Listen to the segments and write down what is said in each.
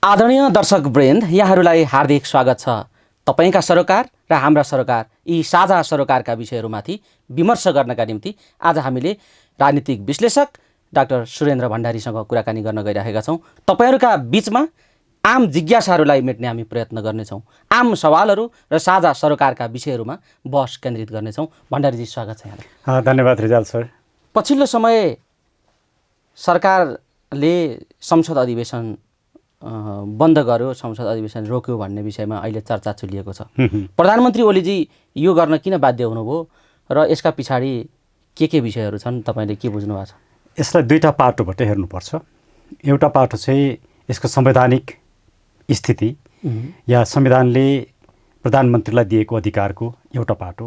आदरणीय दर्शकवृन्द, यहाँहरूलाई हार्दिक स्वागत छ। तपाईका सरोकार र हाम्रा सरोकार यी साझा सरोकारका विषयहरूमाथि विमर्श गर्नका निम्ति आज हामीले राजनीतिक विश्लेषक डाक्टर सुरेन्द्र भण्डारीसँग कुराकानी गर्न गइरहेका छौँ। तपाईहरूका बीचमा आम जिज्ञासाहरूलाई मेट्ने हामी प्रयत्न गर्नेछौँ। आम सवालहरू र साझा सरोकारका विषयहरूमा बहस केन्द्रित गर्नेछौँ। भण्डारीजी, स्वागत छ यहाँलाई। धन्यवाद रिजाल सर। पछिल्लो समय सरकारले संसद अधिवेशन बन्द गर्यो, संसद अधिवेशन रोक्यो भन्ने विषयमा अहिले चर्चा चलिएको छ। प्रधानमन्त्री ओलीजी यो गर्न किन बाध्य हुनुभयो र यसका पछाडि के विषयहरू छन्, तपाईँले के बुझ्नु भएको छ? यसलाई दुईटा पाटोबाट हेर्नुपर्छ। एउटा पाटो चाहिँ यसको संवैधानिक स्थिति या संविधानले प्रधानमन्त्रीलाई दिएको अधिकारको एउटा पाटो,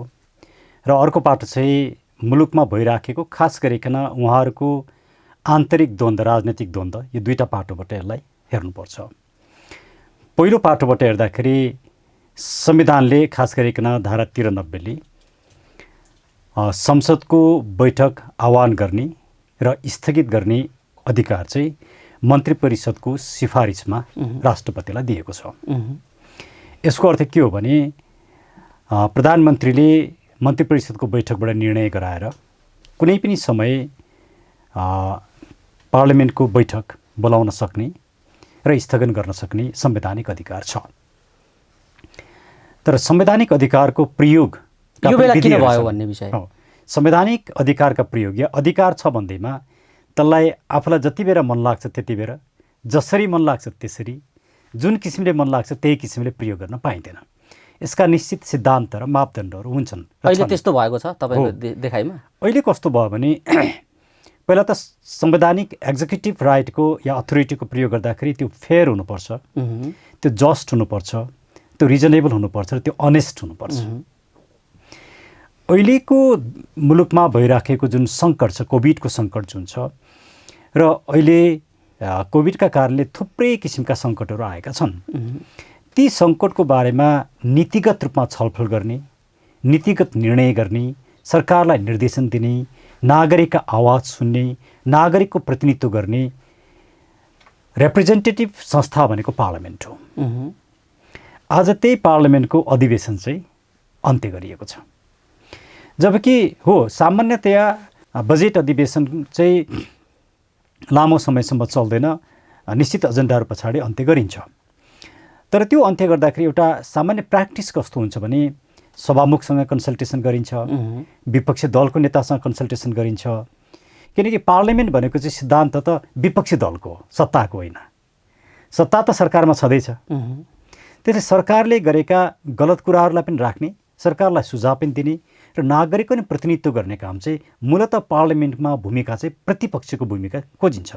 र अर्को पाटो चाहिँ मुलुकमा भइराखेको खास गरिकन उहाँहरूको आन्तरिक द्वन्द्व, राजनीतिक द्वन्द्व। यो दुईटा पाटोबाट यसलाई हेर्नुपर्छ। पहिलो पाटोबाट हेर्दाखेरि संविधानले खास गरिकन धारा 93ले संसदको बैठक आह्वान गर्ने र स्थगित गर्ने अधिकार चाहिँ मन्त्री परिषदको सिफारिसमा राष्ट्रपतिलाई दिएको छ। यसको अर्थ के हो भने प्रधानमन्त्रीले मन्त्री परिषदको बैठकबाट निर्णय गराएर कुनै पनि समय पार्लियामेन्टको बैठक बोलाउन सक्ने र स्थगन गर्न सक्ने संवैधानिक अधिकार छ। तर संवैधानिक अधिकारको प्रयोग यो बेला किन भयो भन्ने विषय, संवैधानिक अधिकारका प्रयोग या अधिकार छ भन्दैमा त्यसलाई आफूलाई जति बेला मन लाग्छ त्यति बेला, जसरी मन लाग्छ त्यसरी, जुन किसिमले मन लाग्छ त्यही किसिमले प्रयोग गर्न पाइँदैन। यसका निश्चित सिद्धान्त र मापदण्डहरू हुन्छन्। अहिले त्यस्तो भएको छ तपाईँको देखाइमा? अहिले कस्तो भयो भने पहिला त संवैधानिक एक्जिक्युटिभ राइटको या अथोरिटीको प्रयोग गर्दाखेरि त्यो फेयर हुनुपर्छ, त्यो जस्ट हुनुपर्छ, त्यो रिजनेबल हुनुपर्छ र त्यो अनेस्ट हुनुपर्छ। अहिलेको मुलुकमा भइराखेको जुन सङ्कट छ, कोभिडको सङ्कट जुन छ, र अहिले कोभिडका कारणले थुप्रै किसिमका सङ्कटहरू आएका छन्। ती सङ्कटको बारेमा नीतिगत रूपमा छलफल गर्ने, नीतिगत निर्णय गर्ने, सरकारलाई निर्देशन दिने, नागरिकका आवाज सुन्ने, नागरिकको प्रतिनिधित्व गर्ने रिप्रेजेन्टेटिभ संस्था भनेको पार्लियामेन्ट हो। आज त्यही पार्लियामेन्टको अधिवेशन चाहिँ अन्त्य गरिएको छ। जबकि हो सामान्यतया बजेट अधिवेशन चाहिँ लामो समयसम्म चल्दैन, निश्चित एजेन्डाहरू पछाडि अन्त्य गरिन्छ। तर त्यो अन्त्य गर्दाखेरि एउटा सामान्य प्र्याक्टिस कस्तो हुन्छ भने सभामुखसँग कन्सल्टेसन गरिन्छ, विपक्षी दलको नेतासँग कन्सल्टेसन गरिन्छ। किनकि पार्लियामेन्ट भनेको चाहिँ सिद्धान्त त विपक्षी दलको हो, सत्ताको होइन। सत्ता त सरकारमा छँदैछ। त्यसले सरकारले गरेका गलत कुराहरूलाई पनि राख्ने, सरकारलाई सुझाव पनि दिने र नागरिकको नि प्रतिनिधित्व गर्ने काम चाहिँ मूलतः पार्लियामेन्टमा भूमिका चाहिँ प्रतिपक्षको भूमिका खोजिन्छ।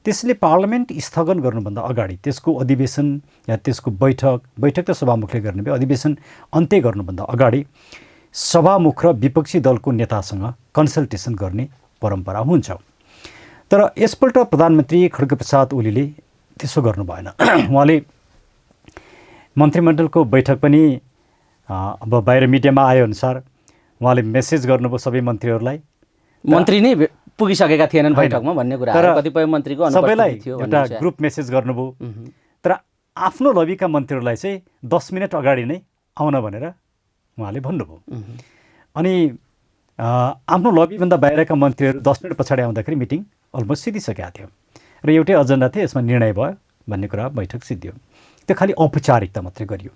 त्यसले पार्लियामेन्ट स्थगन गर्नुभन्दा अगाडि त्यसको अधिवेशन या त्यसको बैठक त सभामुखले गर्ने भयो, अधिवेशन अन्त्य गर्नुभन्दा अगाडि सभामुख र विपक्षी दलको नेतासँग कन्सल्टेसन गर्ने परम्परा हुन्छ। तर यसपल्ट प्रधानमन्त्री खड्गप्रसाद ओलीले त्यसो गर्नु भएन। उहाँले मन्त्रीमण्डलको बैठक पनि अब बाहिर मिडियामा आयो अनुसार उहाँले मेसेज गर्नुभयो सबै मन्त्रीहरूलाई। मन्त्री नै पुगिसकेका थिएनन् बैठकमा भन्ने कुरा, कतिपय मन्त्रीको सबैलाई एउटा ग्रुप मेसेज गर्नुभयो। तर आफ्नो लबीका मन्त्रीहरूलाई चाहिँ 10 मिनट अगाडि नै आउन भनेर उहाँले भन्नुभयो। अनि आफ्नो लबीभन्दा बाहिरका मन्त्रीहरू 10 मिनट पछाडि आउँदाखेरि मिटिङ अलमोस्ट सिद्धिसकेको थियो र एउटै एजेन्डा थियो, यसमा निर्णय भयो भन्ने कुरा बैठक सिद्धियो। त्यो खालि औपचारिकता मात्रै गरियो।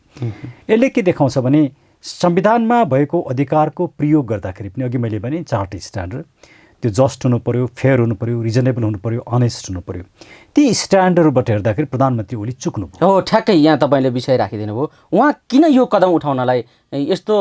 यसले के देखाउँछ भने संविधानमा भएको अधिकारको प्रयोग गर्दाखेरि पनि अघि मैले भने 4 स्ट्यान्डर्ड, त्यो जस्ट हुनु पर्यो, फेयर हुनु पर्यो, रिजनेबल हुनु पर्यो, अनेस्ट हुनु पर्यो। ती स्ट्यान्डर्डबाट हेर्दाखेरि प्रधानमन्त्री ओली चुक्नु भयो। हो, ठ्याक्कै यहाँ तपाईँले विषय राखिदिनु भयो। उहाँ किन यो कदम उठाउनलाई, यस्तो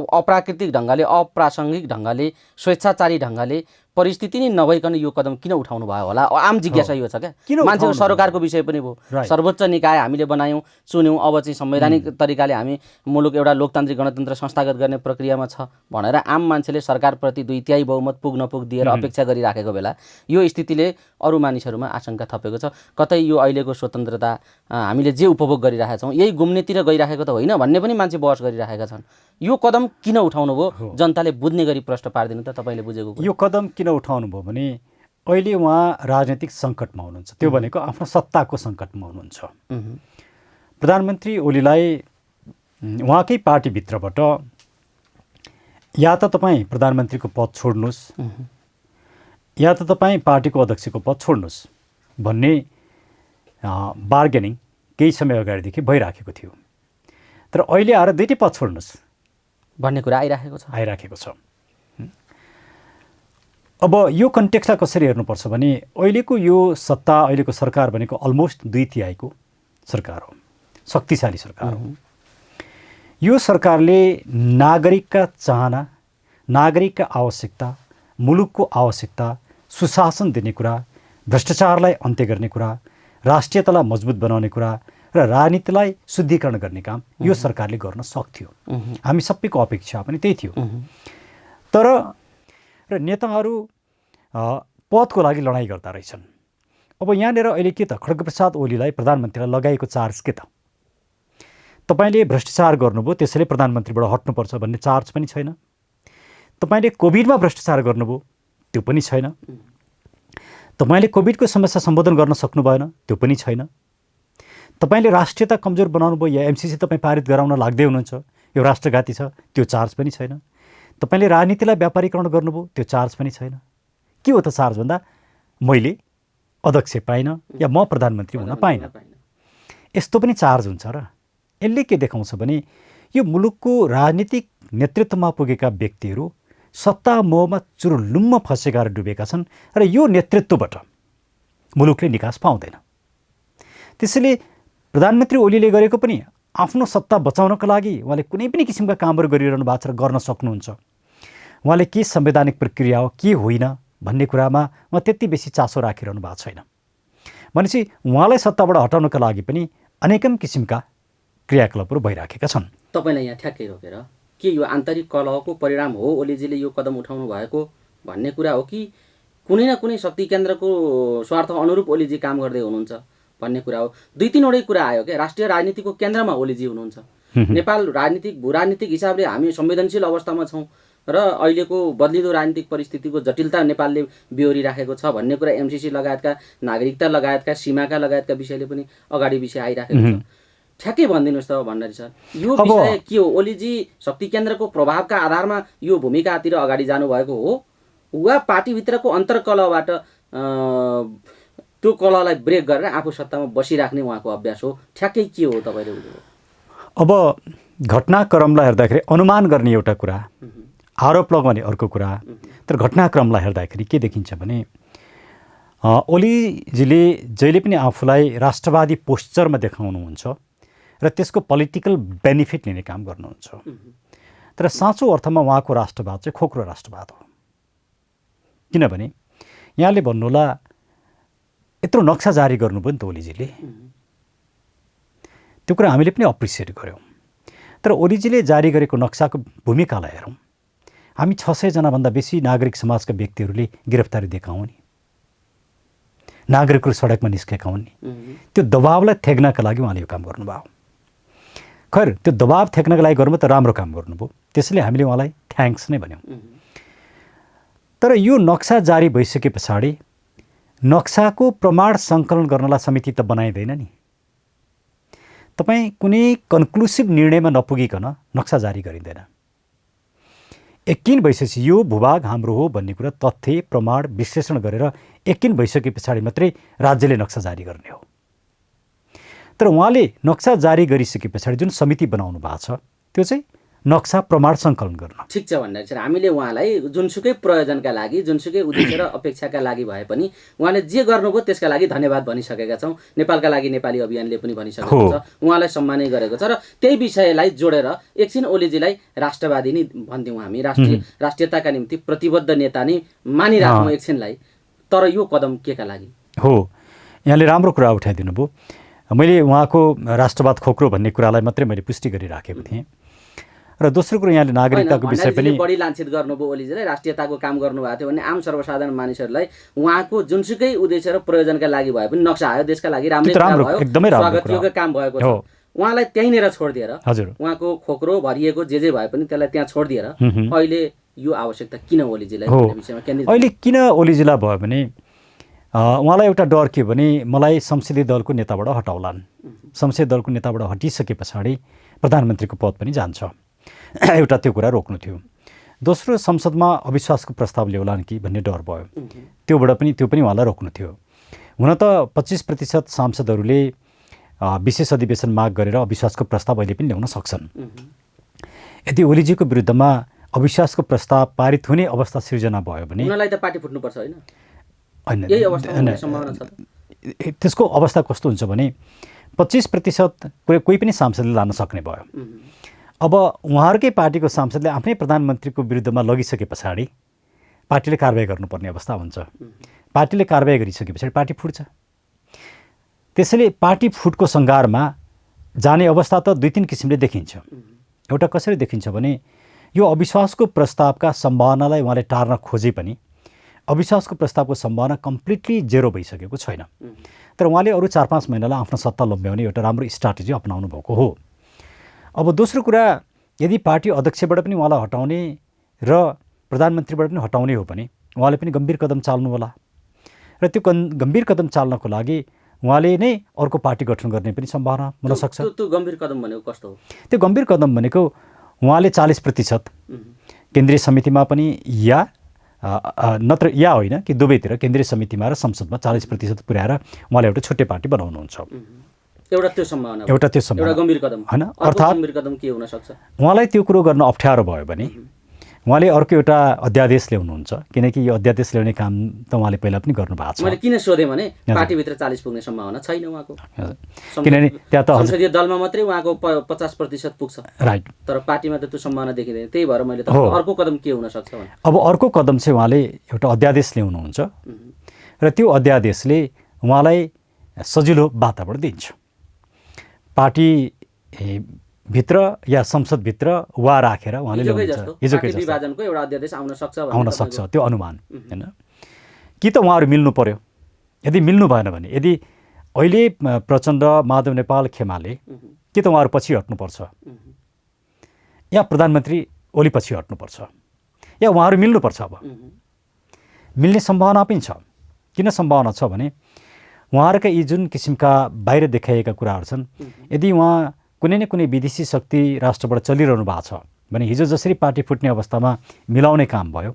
अप्राकृतिक ढङ्गले, अप्रासङ्गिक ढङ्गले, स्वेच्छाचारी ढङ्गले, परिस्थिति नै नभइकन यो कदम किन उठाउनु भयो होला? आम जिज्ञासा यो छ क्या। मान्छेको सरोकारको विषय पनि भयो। सर्वोच्च निकाय हामीले बनायौँ, चुन्यौँ, अब चाहिँ संवैधानिक तरिकाले हामी मुलुक एउटा लोकतान्त्रिक गणतन्त्र संस्थागत गर्ने प्रक्रियामा छ भनेर आम मान्छेले सरकारप्रति 2/3 बहुमत पुग नपुग दिएर अपेक्षा गरिराखेको बेला यो स्थितिले अरू मानिसहरूमा आशंका थपेको छ। कतै यो अहिलेको स्वतन्त्रता हामीले जे उपभोग गरिरहेका छौँ यही गुम्नेतिर गइरहेको त होइन भन्ने पनि मान्छे बहस गरिरहेका छन्। यो कदम किन उठाउनु भयो? जनताले बुझ्ने गरी प्रश्न पारिदिनु त, तपाईँले बुझेको। यो कदम किन उठाउनु भयो भने अहिले उहाँ राजनीतिक सङ्कटमा हुनुहुन्छ, त्यो भनेको आफ्नो सत्ताको सङ्कटमा हुनुहुन्छ। प्रधानमन्त्री ओलीलाई उहाँकै पार्टीभित्रबाट या त तपाईँ प्रधानमन्त्रीको पद छोड्नुहोस् या त तपाईँ पार्टीको अध्यक्षको पद छोड्नुहोस् भन्ने बार्गेनिङ केही समय अगाडिदेखि भइराखेको थियो। तर अहिले आएर दुईटै पद छोड्नुहोस् भन्ने कुरा आइराखेको छ। अब यो कन्टेक्स्टलाई कसरी हेर्नुपर्छ भने अहिलेको यो सत्ता, अहिलेको सरकार भनेको अलमोस्ट 2/3 सरकार हो, शक्तिशाली सरकार हो। यो सरकारले नागरिकका चाहना, नागरिकका आवश्यकता, मुलुकको आवश्यकता, सुशासन दिने कुरा, भ्रष्टाचारलाई अन्त्य गर्ने कुरा, राष्ट्रियतालाई मजबुत बनाउने कुरा र राजनीतिलाई शुद्धिकरण गर्ने काम यो सरकारले गर्न सक्थ्यो। हामी सबैको अपेक्षा पनि त्यही थियो। तर र नेताहरू पदको लागि लडाइँ गर्दा रहेछन्। अब यहाँनिर अहिले के त खड्गप्रसाद ओलीलाई प्रधानमन्त्रीलाई लगाएको चार्ज के त? तपाईँले भ्रष्टाचार गर्नुभयो त्यसैले प्रधानमन्त्रीबाट हट्नुपर्छ भन्ने चार्ज पनि छैन। तपाईँले कोभिडमा भ्रष्टाचार गर्नुभयो त्यो पनि छैन। तपाईँले कोभिडको समस्या सम्बोधन गर्न सक्नु भएन त्यो पनि छैन। तपाईँले राष्ट्रियता कमजोर बनाउनु भयो या एमसिसी तपाईँ पारित गराउन लाग्दै हुनुहुन्छ, यो राष्ट्रघाती छ, त्यो चार्ज पनि छैन। तपाईँले राजनीतिलाई व्यापारीकरण गर्नुभयो त्यो चार्ज पनि छैन। के हो त चार्ज भन्दा मैले अध्यक्ष पाइनँ या म प्रधानमन्त्री हुन पाइनँ, यस्तो पनि चार्ज हुन्छ र? यसले के देखाउँछ भने यो मुलुकको राजनीतिक नेतृत्वमा पुगेका व्यक्तिहरू सत्ता मोहमा चुरुलुम्म फँसेका र डुबेका छन् र यो नेतृत्वबाट मुलुकले निकास पाउँदैन। त्यसैले प्रधानमन्त्री ओलीले गरेको पनि आफ्नो सत्ता बचाउनको लागि उहाँले कुनै पनि किसिमका कामहरू गरिरहनु भएको छ र गर्न सक्नुहुन्छ। उहाँले के संवैधानिक प्रक्रिया हो के होइन भन्ने कुरामा उहाँ त्यति बेसी चासो राखिरहनु भएको छैन। भनेपछि उहाँलाई सत्ताबाट हटाउनका लागि पनि अनेकन किसिमका क्रियाकलापहरू भइराखेका छन्। तपाईँलाई यहाँ ठ्याक्कै रोकेर के यो आन्तरिक कलहको परिणाम हो ओलीजीले यो कदम उठाउनु भएको भन्ने कुरा हो कि कुनै न कुनै शक्ति केन्द्रको स्वार्थ अनुरूप ओलीजी काम गर्दै हुनुहुन्छ भन्ने कुरा हो? 2-3वटै कुरा आयो क्या। राष्ट्रिय राजनीतिको केन्द्रमा ओलीजी हुनुहुन्छ। नेपाल राजनीतिक भूराजनीतिक हिसाबले हामी संवेदनशील अवस्थामा छौँ र अहिलेको बदलिदो राजनीतिक परिस्थितिको जटिलता नेपालले बेहोरिराखेको छ भन्ने कुरा एमसिसी लगायतका, नागरिकता लगायतका, सीमाका लगायतका विषयले पनि अगाडि विषय आइराखेको छ। ठ्याक्कै भनिदिनुहोस् त भण्डारी सर, यो विषय के हो? ओलीजी शक्ति केन्द्रको प्रभावका आधारमा यो भूमिकातिर अगाडि जानुभएको हो वा पार्टीभित्रको अन्तर्कलहबाट त्यो कलहलाई ब्रेक गरेर आफू सत्तामा बसिराख्ने उहाँको अभ्यास हो? ठ्याक्कै के हो तपाईँले बुझ्नुभयो? अब घटनाक्रमलाई हेर्दाखेरि अनुमान गर्ने एउटा कुरा, आरोप लगाउने अर्को कुरा। तर घटनाक्रमलाई हेर्दाखेरि के देखिन्छ भने ओलीजीले जहिले पनि आफूलाई राष्ट्रवादी पोस्चरमा देखाउनुहुन्छ र त्यसको पोलिटिकल बेनिफिट लिने काम गर्नुहुन्छ। तर साँचो अर्थमा उहाँको राष्ट्रवाद चाहिँ खोक्रो राष्ट्रवाद हो। किनभने यहाँले भन्नुहोला यत्रो नक्सा जारी गर्नुभयो नि त ओलीजीले, त्यो कुरा हामीले पनि अप्रिसिएट गऱ्यौँ। तर ओलीजीले जारी गरेको नक्साको भूमिकालाई हेरौँ। हामी 600जनाभन्दा बेसी नागरिक समाजका व्यक्तिहरूले गिरफ्तारी दिएका हुन् नि, नागरिकहरू सडकमा निस्केका हुन् नि। त्यो दबावलाई थ्याक्नका लागि उहाँले यो काम गर्नुभयो। खैर त्यो दबाव थ्याक्नका लागि गर्नुभयो त राम्रो काम गर्नुभयो, त्यसैले हामीले उहाँलाई थ्याङ्क्स नै भन्यौँ। तर यो नक्सा जारी भइसके पछाडि नक्साको प्रमाण सङ्कलन गर्नलाई समिति त बनाइँदैन नि। तपाईँ कुनै कन्क्लुसिभ निर्णयमा नपुगिकन नक्सा जारी गरिँदैन। यकिन भइसकेपछि यो भूभाग हाम्रो हो भन्ने कुरा तथ्य प्रमाण विश्लेषण गरेर यकिन भइसके पछाडि मात्रै राज्यले नक्सा जारी गर्ने हो। तर उहाँले नक्सा जारी गरिसके पछाडि जुन समिति बनाउनु भएको छ त्यो चाहिँ नक्सा प्रमाण सङ्कलन गर्न। ठिक छ भन्दाखेरि चाहिँ हामीले उहाँलाई जुनसुकै प्रयोजनका लागि, जुनसुकै उद्देश्य र अपेक्षाका लागि भए पनि उहाँले जे गर्नुभयो त्यसका लागि धन्यवाद भनिसकेका छौँ। नेपालका लागि नेपाली अभियानले पनि भनिसकेको छ, उहाँलाई सम्मानै गरेको छ। र त्यही विषयलाई जोडेर एकछिन ओलीजीलाई राष्ट्रवादी नै भन्थ्यौँ हामी, राष्ट्रियताका निम्ति प्रतिबद्ध नेता नै मानिराख्यौँ एकछिनलाई। तर यो कदम केका लागि हो? यहाँले राम्रो कुरा उठाइदिनु भयो। मैले उहाँको राष्ट्रवाद खोक्रो भन्ने कुरालाई मात्रै मैले पुष्टि गरिराखेको थिएँ। र दोस्रो कुरो यहाँले नागरिकताको विषय पनि बढी लान्छित गर्नुभयो ओलीजीलाई, राष्ट्रियताको काम गर्नुभएको थियो भने आम सर्वसाधारण मानिसहरूलाई उहाँको जुनसुकै उद्देश्य र प्रयोजनका लागि भए पनि नक्सा आयो, देशका लागि राम्रो स्वागतयोग्य काम भएको छ। उहाँलाई त्यहीँनिर छोडिदिएर उहाँको खोक्रो भरिएको जे भए पनि त्यसलाई त्यहाँ छोडिदिएर अहिले यो आवश्यकता किन ओलीजीलाई भन्ने विषयमा केन्द्रित? अहिले किन ओलीजीलाई भयो भने उहाँलाई एउटा डर के भने मलाई संसदीय दलको नेताबाट हटाउलान्, संसदीय दलको नेताबाट हटिसके पछाडि प्रधानमन्त्रीको पद पनि जान्छ, एउटा त्यो कुरा रोक्नु थियो। दोस्रो, संसदमा अविश्वासको प्रस्ताव ल्याउलान् कि भन्ने डर भयो, त्यो पनि उहाँलाई रोक्नु थियो। हुन त 25% सांसदहरूले विशेष अधिवेशन माग गरेर अविश्वासको प्रस्ताव अहिले पनि ल्याउन सक्छन्। यदि ओलीजीको विरुद्धमा अविश्वासको प्रस्ताव पारित हुने अवस्था सिर्जना भयो भने उनीलाई त पार्टी फुट्नुपर्छ होइन? होइन, यही अवस्थामा हुने सम्भावना छ। त्यसको अवस्था कस्तो हुन्छ भने 25% कोही पनि सांसदले लान सक्ने भयो। अब उहाँहरूकै पार्टीको सांसदले आफ्नै प्रधानमन्त्रीको विरुद्धमा लगिसके पछाडि पार्टीले कारबाही गर्नुपर्ने अवस्था हुन्छ। पार्टीले कारबाही गरिसके पछाडि पार्टी फुट्छ। त्यसैले पार्टी फुटको सङ्घारमा जाने अवस्था त 2-3 किसिमले देखिन्छ। एउटा कसरी देखिन्छ भने यो अविश्वासको प्रस्तावका सम्भावनालाई उहाँले टार्न खोजे पनि अविश्वासको प्रस्तावको सम्भावना कम्प्लिटली जेरो भइसकेको छैन। तर उहाँले अरू 4-5 महिनालाई आफ्नो सत्ता लम्ब्याउने एउटा राम्रो स्ट्राटेजी अपनाउनु भएको हो। अब दोस्रो कुरा, यदि पार्टी अध्यक्षबाट पनि उहाँलाई हटाउने र प्रधानमन्त्रीबाट पनि हटाउने हो भने उहाँले पनि गम्भीर कदम चाल्नु होला। र त्यो गम्भीर कदम चाल्नको लागि उहाँले नै अर्को पार्टी गठन गर्ने पनि सम्भावना हुनसक्छ। त्यो गम्भीर कदम भनेको कस्तो हो? त्यो गम्भीर कदम भनेको उहाँले 40% केन्द्रीय समितिमा पनि या नत्र या होइन कि दुवैतिर केन्द्रीय समितिमा र संसदमा 40% पुर्याएर उहाँले एउटा छुट्टै पार्टी बनाउनुहुन्छ। एउटा त्यो सम्भावना, एउटा गम्भीर कदम होइन। अर्थात् गम्भीर कदम के हुन सक्छ? उहाँलाई त्यो कुरो गर्न अप्ठ्यारो भयो भने उहाँले अर्को एउटा अध्यादेश ल्याउनुहुन्छ, किनकि यो अध्यादेश ल्याउने काम त उहाँले पहिला पनि गर्नुभएको छ। मैले किन सोधेँ भने पार्टीभित्र 40 पुग्ने सम्भावना छैन उहाँको, किनभने त्यहाँ त संसदीय दलमा मात्रै उहाँको 50% पुग्छ, राइट। तर पार्टीमा त त्यो सम्भावना देखिँदैन। त्यही भएर मैले अर्को कदम के हुन सक्छ भने अब अर्को कदम चाहिँ उहाँले एउटा अध्यादेश ल्याउनुहुन्छ र त्यो अध्यादेशले उहाँलाई सजिलो वातावरण दिन्छ। पार्टी भित्र या संसदभित्र वा राखेर उहाँले हिजोकै विभाजनको एउटा अध्यादेश आउन सक्छ, त्यो अनुमान होइन। कि त उहाँहरू मिल्नु पर्यो। यदि मिल्नु भएन भने, यदि अहिले प्रचण्ड, माधव नेपाल, खेमाले कि त उहाँहरू पछि हट्नुपर्छ या प्रधानमन्त्री ओली पछि हट्नुपर्छ या उहाँहरू मिल्नुपर्छ। अब मिल्ने सम्भावना पनि छ। किन सम्भावना छ भने उहाँहरूका यी जुन किसिमका बाहिर देखाइएका कुराहरू छन्, यदि उहाँ कुनै न कुनै विदेशी शक्ति राष्ट्रबाट चलिरहनु भएको छ भने हिजो जसरी पार्टी फुट्ने अवस्थामा मिलाउने काम भयो,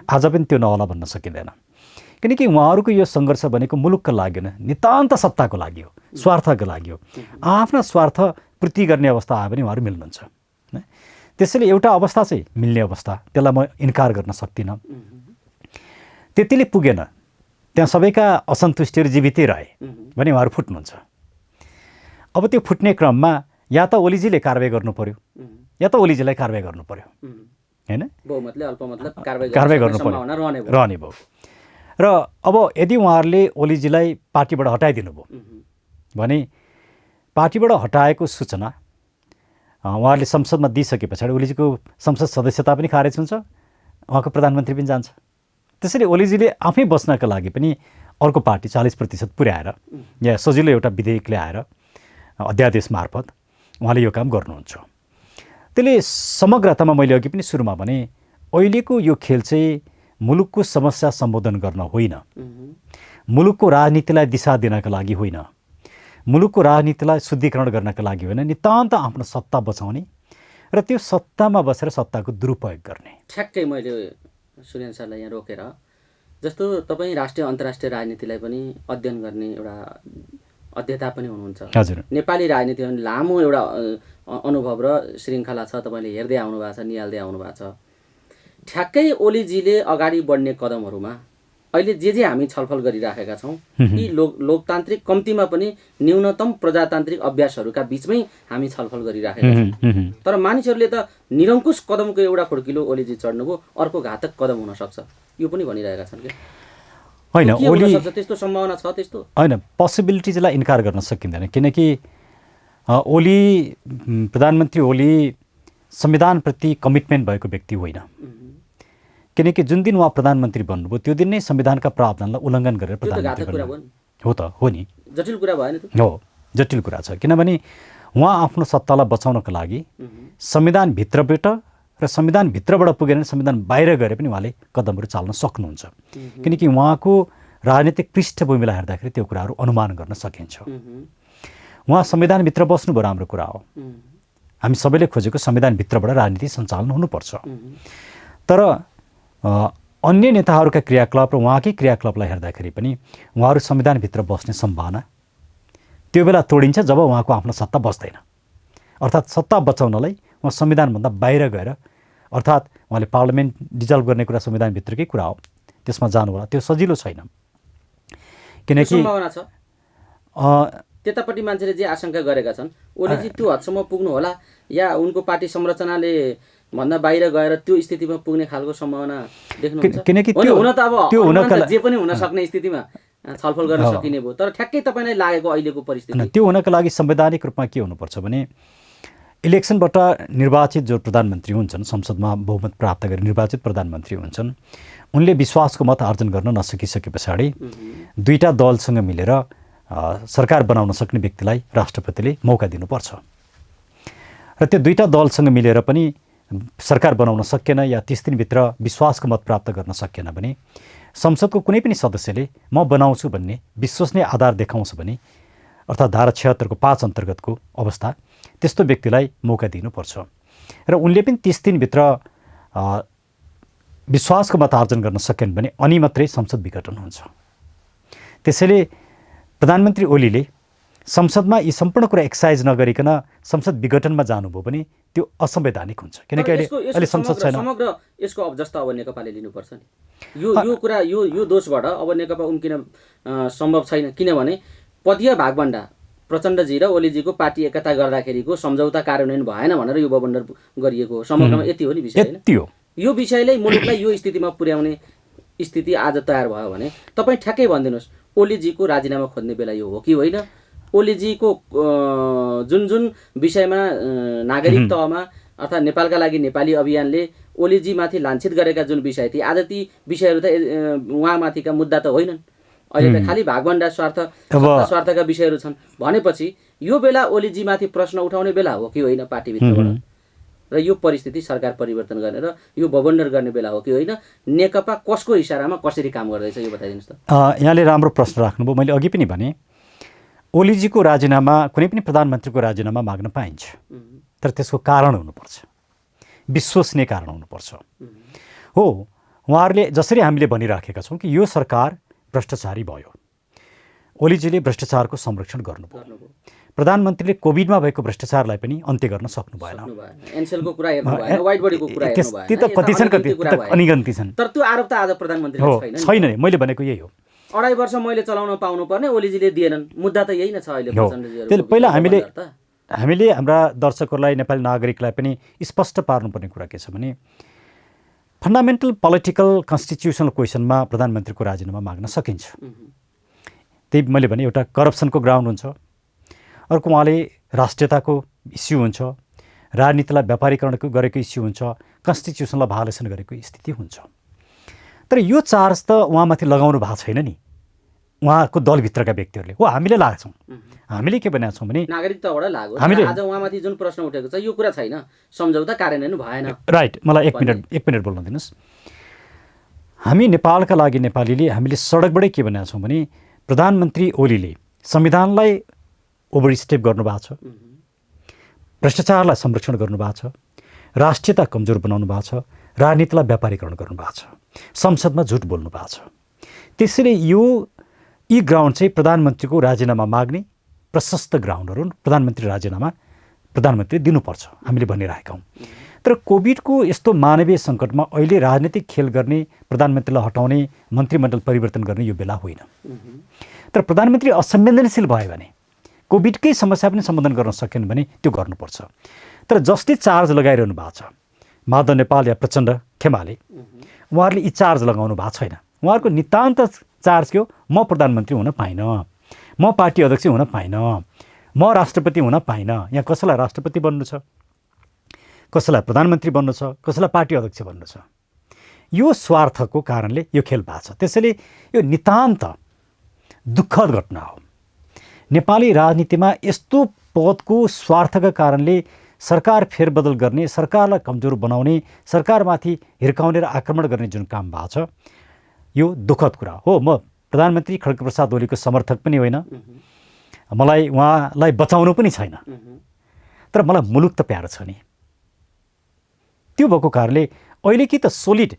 आज पनि त्यो नहोला भन्न सकिँदैन। किनकि उहाँहरूको यो सङ्घर्ष भनेको मुलुकका लागि होइन, नितान्त सत्ताको लागि हो, स्वार्थको लागि हो। आफ्ना स्वार्थ पूर्ति गर्ने अवस्था आयो भने उहाँहरू मिल्नुहुन्छ। त्यसैले एउटा अवस्था चाहिँ मिल्ने अवस्था, त्यसलाई म इन्कार गर्न सक्दिनँ। त्यतिले पुगेन, त्यहाँ सबैका असन्तुष्टिहरू जीवितै रहे भने उहाँहरू फुट्नुहुन्छ। अब त्यो फुट्ने क्रममा या त ओलीजीले कारबाही गर्नु पर्यो या त ओलीजीलाई कारबाही गर्नु पर्यो, होइन? कारबाही गर्नु पर्यो, रहने भयो। र अब यदि उहाँहरूले ओलीजीलाई पार्टीबाट हटाइदिनु भयो भने पार्टीबाट हटाएको सूचना उहाँहरूले संसदमा दिइसके पछाडि ओलीजीको संसद सदस्यता पनि खारेज हुन्छ, उहाँको प्रधानमन्त्री पनि जान्छ। त्यसैले ओलीजीले आफै बस्नका लागि पनि अर्को पार्टी 40% पुर्याएर या सजिलो एउटा विधेयक ल्याएर अध्यादेश मार्फत उहाँले यो काम गर्नुहुन्छ। त्यसले समग्रतामा मैले अघि पनि सुरुमा भने अहिलेको यो खेल चाहिँ मुलुकको समस्या सम्बोधन गर्न होइन, मुलुकको राजनीतिलाई दिशा दिनका लागि होइन, मुलुकको राजनीतिलाई शुद्धिकरण गर्नका लागि होइन, नितान्त आफ्नो सत्ता बचाउने र त्यो सत्तामा बसेर सत्ताको दुरुपयोग गर्ने। ठ्याक्कै मैले सुरेन सरलाई यहाँ रोकेर, जस्तो तपाईँ राष्ट्रिय अन्तर्राष्ट्रिय राजनीतिलाई पनि अध्ययन गर्ने एउटा अध्येता पनि हुनुहुन्छ। हजुर। नेपाली राजनीति लामो एउटा अनुभव र श्रृङ्खला छ, तपाईँले हेर्दै आउनु भएको छ, निहाल्दै आउनु भएको छ। ठ्याक्कै ओलीजीले अगाडि बढ्ने कदमहरूमा अहिले जे हामी छलफल गरिराखेका छौँ, यी लोकतान्त्रिक कम्तीमा पनि न्यूनतम प्रजातान्त्रिक अभ्यासहरूका बिचमै हामी छलफल गरिराखेका छौँ। तर मानिसहरूले त निरङ्कुश कदमको एउटा खुड्किलो ओलीजी चढ्नुभयो, अर्को घातक कदम हुनसक्छ, यो पनि भनिरहेका छन् कि होइन? ओली त्यस्तो सम्भावना छ, त्यस्तो होइन, पोसिबिलिटिजलाई इन्कार गर्न सकिँदैन। किनकि ओली, प्रधानमन्त्री ओली संविधानप्रति कमिटमेन्ट भएको व्यक्ति होइन। किनकि जुन दिन उहाँ प्रधानमन्त्री बन्नुभयो त्यो दिन नै संविधानका प्रावधानलाई उल्लङ्घन गरेर प्रधानमन्त्री बन्नुभयो। हो त हो नि, जटिल कुरा भएन? हो, जटिल कुरा छ। किनभने उहाँ आफ्नो सत्तालाई बचाउनको लागि संविधानभित्रबाट र संविधानभित्रबाट पुगेर संविधान बाहिर गएर पनि उहाँले कदमहरू चाल्न सक्नुहुन्छ। किनकि उहाँको राजनीतिक पृष्ठभूमिलाई हेर्दाखेरि त्यो कुराहरू अनुमान गर्न सकिन्छ। उहाँ संविधानभित्र बस्नुभयो, राम्रो कुरा हो। हामी सबैले खोजेको संविधानभित्रबाट राजनीति सञ्चालन हुनुपर्छ। तर अन्य नेताहरूका क्रियाकलाप र उहाँकै क्रियाकलापलाई हेर्दाखेरि पनि उहाँहरू संविधानभित्र बस्ने सम्भावना त्यो बेला तोडिन्छ जब उहाँको आफ्नो सत्ता बस्दैन। अर्थात् सत्ता बचाउनलाई उहाँ संविधानभन्दा बाहिर गएर, अर्थात् उहाँले पार्लिमेन्ट डिजल्भ गर्ने कुरा संविधानभित्रकै कुरा हो, त्यसमा जानु होला, त्यो सजिलो छैन। किनकि सम्भावना छ त्यतापट्टि मान्छेले जे आशंका गरेका छन्, ओलीजी त्यो हदसम्म पुग्नु होला या उनको पार्टी संरचनाले भन्दा बाहिर गएर त्यो स्थितिमा पुग्ने खालको सम्भावना देख्नुहुन्छ? किनकि हुन त अब जे पनि हुन सक्ने स्थितिमा छलफल गर्न सकिने भयो, तर ठ्याक्कै तपाईँलाई लागेको अहिलेको परिस्थिति त्यो हुनका लागि संवैधानिक रूपमा के हुनुपर्छ भने इलेक्सनबाट निर्वाचित जो प्रधानमन्त्री हुन्छन्, संसदमा बहुमत प्राप्त गरी निर्वाचित प्रधानमन्त्री हुन्छन्, उनले विश्वासको मत आर्जन गर्न नसकिसके पछाडि दुईटा दलसँग मिलेर सरकार बनाउन सक्ने व्यक्तिलाई राष्ट्रपतिले मौका दिनुपर्छ। र त्यो दुईटा दलसँग मिलेर पनि सरकार बनाउन सकेन या 30 दिनभित्र विश्वासको मत प्राप्त गर्न सकेन भने संसदको कुनै पनि सदस्यले म बनाउँछु भन्ने विश्वसनीय आधार देखाउँछ भने, अर्थात् धारा 76 को 5 अन्तर्गतको अवस्था, त्यस्तो व्यक्तिलाई मौका दिनुपर्छ। र उनले पनि 30 दिनभित्र विश्वासको मत आर्जन गर्न सकेन भने अनि मात्रै संसद विघटन हुन्छ। त्यसैले प्रधानमन्त्री ओलीले संसदमा यी सम्पूर्ण कुरा एक्सर्साइज नगरिकन संसद विघटनमा जानुभयो भने त्यो असंवैधानिक हुन्छ। किनकि अहिले संसद छैन। समग्र यसको अबजस्त अब नेकपाले लिनुपर्छ नि। यो कुरा यो दोषबाट अब नेकपा उम्किन सम्भव छैन, किनभने पदीय भागभण्डा प्रचण्डजी र ओलीजीको पार्टी एकता गर्दाखेरिको सम्झौता कार्यान्वयन भएन भनेर यो बबन्डर गरिएको हो। समग्रमा यति हो नि विषय हैन? यो विषयले मुलुकलाई यो स्थितिमा पुर्याउने स्थिति आज तयार भयो भने तपाईँ ठ्याक्कै भनिदिनुहोस्, ओलीजीको राजीनामा खोज्ने बेला यो हो कि होइन? ओलीजीको जुन विषयमा नागरिक तहमा अर्थात् नेपालका लागि नेपाली अभियानले ओलीजीमाथि लान्छित गरेका जुन विषय थिए, आज ती विषयहरू त उहाँमाथिका मुद्दा त होइनन्। अहिले त खालि भागभण्डा स्वार्थका विषयहरू छन् भनेपछि यो बेला ओलीजीमाथि प्रश्न उठाउने बेला हो कि होइन पार्टीभित्रबाट? र यो परिस्थिति सरकार परिवर्तन गर्ने र यो बबन्डर गर्ने बेला हो कि होइन? नेकपा कसको इसारामा कसरी काम गर्दैछ यो बताइदिनुहोस् त। यहाँले राम्रो प्रश्न राख्नुभयो। मैले अघि पनि भने ओलीजीको राजीनामा, कुनै पनि प्रधानमन्त्रीको राजीनामा माग्न पाइन्छ, तर त्यसको कारण हुनुपर्छ, विश्वसनीय कारण हुनुपर्छ। हो, उहाँहरूले जसरी हामीले भनिराखेका छौँ कि यो सरकार भ्रष्टाचारी भयो, ओलीजीले भ्रष्टाचारको संरक्षण गर्नुभयो, प्रधानमन्त्रीले कोभिडमा भएको भ्रष्टाचारलाई पनि अन्त्य गर्न सक्नु भएन। एनसेलको कुरा हेर्नु भएन, वाइट बडीको कुरा हेर्नु भएन। त्यो त कति छन्, कति अनिगन्ती छन्। तर त्यो आरोप त आज प्रधानमन्त्रीले छैन नि। मैले भनेको यही हो। 2.5 वर्ष मैले चलाउन पाउनु पर्ने, ओलीजीले दिएनन्। मुद्दा त यही नै छ अहिले प्रचण्डजीहरुको। त्यसले पहिला हामीले हाम्रा दर्शकहरूलाई, नेपाली नागरिकलाई पनि स्पष्ट पार्नुपर्ने कुरा के छ भने फन्डामेन्टल पोलिटिकल कन्स्टिट्युसनल क्वेसनमा प्रधानमन्त्रीको राजीनामा माग्न सकिन्छ। त्यही मैले भने एउटा करप्सनको ग्राउन्ड हुन्छ, अर्को उहाँले राष्ट्रियताको इस्यु हुन्छ, राजनीतिलाई व्यापारीकरण गरेको इस्यु हुन्छ, कन्स्टिट्युसनलाई भायोलेसन गरेको स्थिति हुन्छ। तर यो चार्ज त उहाँमाथि लगाउनु भएको छैन नि उहाँको दलभित्रका व्यक्तिहरूले। हो, हामीले लाग्छौँ। हामीले के भनेका छौँ भने नागरिकताबाट लाग्यो। आज उहाँमाथि जुन प्रश्न उठेको छ यो कुरा छैन, सम्झौता कार्यान्वयन भएन। राइट, मलाई एक मिनट बोल्न दिनुहोस्। हामी नेपालका लागि नेपालीले हामीले सडकबाटै के भनेका छौँ भने प्रधानमन्त्री ओलीले संविधानलाई ओभर स्टेप गर्नुभएको छ, भ्रष्टाचारलाई संरक्षण गर्नुभएको छ, राष्ट्रियता कमजोर बनाउनु भएको छ, राजनीतिलाई व्यापारीकरण गर्नुभएको छ, संसदमा झुट बोल्नु भएको छ। त्यसैले यी ग्राउन्ड चाहिँ प्रधानमन्त्रीको राजीनामा माग्ने प्रशस्त ग्राउन्डहरू। प्रधानमन्त्री राजीनामा प्रधानमन्त्रीले दिनुपर्छ हामीले भनिरहेका हौँ। तर कोभिडको यस्तो मानवीय सङ्कटमा अहिले राजनीतिक खेल गर्ने, प्रधानमन्त्रीलाई हटाउने, मन्त्रीमण्डल परिवर्तन गर्ने यो बेला होइन। तर प्रधानमन्त्री असंवेदनशील भयो भने, कोभिडकै समस्या पनि सम्बोधन गर्न सकेन भने त्यो गर्नुपर्छ। तर जसले चार्ज लगाइरहनु भएको छ, माधव नेपाल या प्रचण्ड खेमाले, उहाँहरूले यी चार्ज लगाउनु भएको छैन। उहाँहरूको नितान्त चार्ज के हो? म प्रधानमन्त्री हुन पाइनँ, म पार्टी अध्यक्ष हुन पाइनँ, म राष्ट्रपति हुन पाइनँ। यहाँ कसैलाई राष्ट्रपति बन्नु छ, कसैलाई प्रधानमन्त्री बन्नु छ, कसैलाई पार्टी अध्यक्ष बन्नु छ। यो स्वार्थको कारणले यो खेल भएको छ। त्यसैले यो नितान्त दुःखद घटना हो। नेपाली राजनीतिमा यस्तो पदको स्वार्थका कारणले सरकार फेरबदल गर्ने, सरकारलाई कमजोर बनाउने, सरकारमाथि हिर्काउने र आक्रमण गर्ने जुन काम भएको छ यो दुःखद कुरा हो। म प्रधानमन्त्री खड्गप्रसाद ओलीको समर्थक पनि होइन, मलाई उहाँलाई बचाउनु पनि छैन, तर मलाई मुलुक त प्यारो छ नि। त्यो भएको कारणले अहिले कि त सोलिड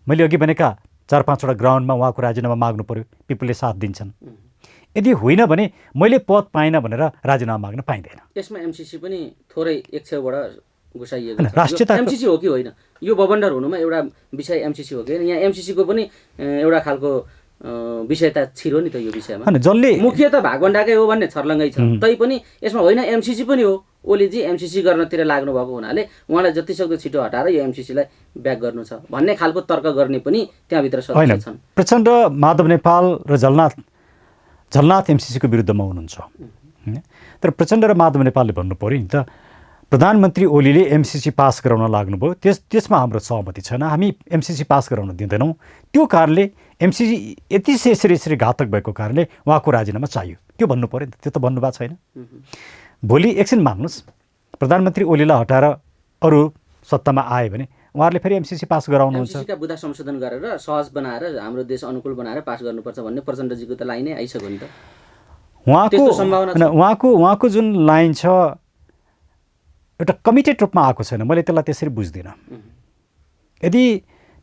मैले अघि भनेका 4-5 वटा ग्राउन्डमा उहाँको राजीनामा माग्नु पर्यो, पिपुलले साथ दिन्छन्। यदि होइन भने मैले पद पाइनँ भनेर राजीनामा माग्न पाइँदैन। यसमा एमसीसी पनि थोरै एक छेउबाट घुसाइएको हैन, राष्ट्रियता एमसीसी हो कि होइन, यो बबन्डर हुनुमा एउटा विषय एमसीसी हो कि होइन? यहाँ एमसीसीको पनि एउटा खालको विषयता छिरो नि त यो विषयमा। हैन, जसले मुख्य त भागभण्डाकै हो भन्ने छर्लङ्गै छ, तैपनि यसमा होइन एमसीसी पनि हो। ओलीजी एमसीसी गर्नतिर लाग्नु भएको हुनाले उहाँलाई जतिसक्दो छिटो हटाएर यो एमसीसीलाई ब्याक गर्नु छ भन्ने खालको तर्क गर्ने पनि त्यहाँभित्र सदस्य छन्। प्रचण्ड, माधव नेपाल र झलनाथ एमसीसीको विरुद्धमा हुनुहुन्छ, तर प्रचण्ड र माधव नेपालले भन्नु पर्यो नि त, प्रधानमन्त्री ओलीले एमसीसी पास गराउन लाग्नुभयो, त्यसमा हाम्रो सहमति छैन, हामी एमसीसी पास गराउन दिँदैनौँ। त्यो कारणले एमसीसी यति यसरी घातक भएको कारणले उहाँको राजीनामा चाहियो, त्यो भन्नु पर्यो नि त। त्यो त भन्नुभएको छैन। भोलि एकछिन मान्नुहोस्, प्रधानमन्त्री ओलीलाई हटाएर अरू सत्तामा आयो भने उहाँहरूले फेरि एमसीसी पास गराउनुहुन्छ। एमसीसीका बुदा संशोधन गरेर सहज बनाएर हाम्रो देश अनुकूल बनाएर पास गर्नुपर्छ भन्ने प्रचण्डजीको त लाइनै आइसक्यो नि त। उहाँको जुन लाइन छ एउटा कमिटेड रूपमा आएको छैन, मैले त्यसलाई त्यसरी बुझ्दिनँ। यदि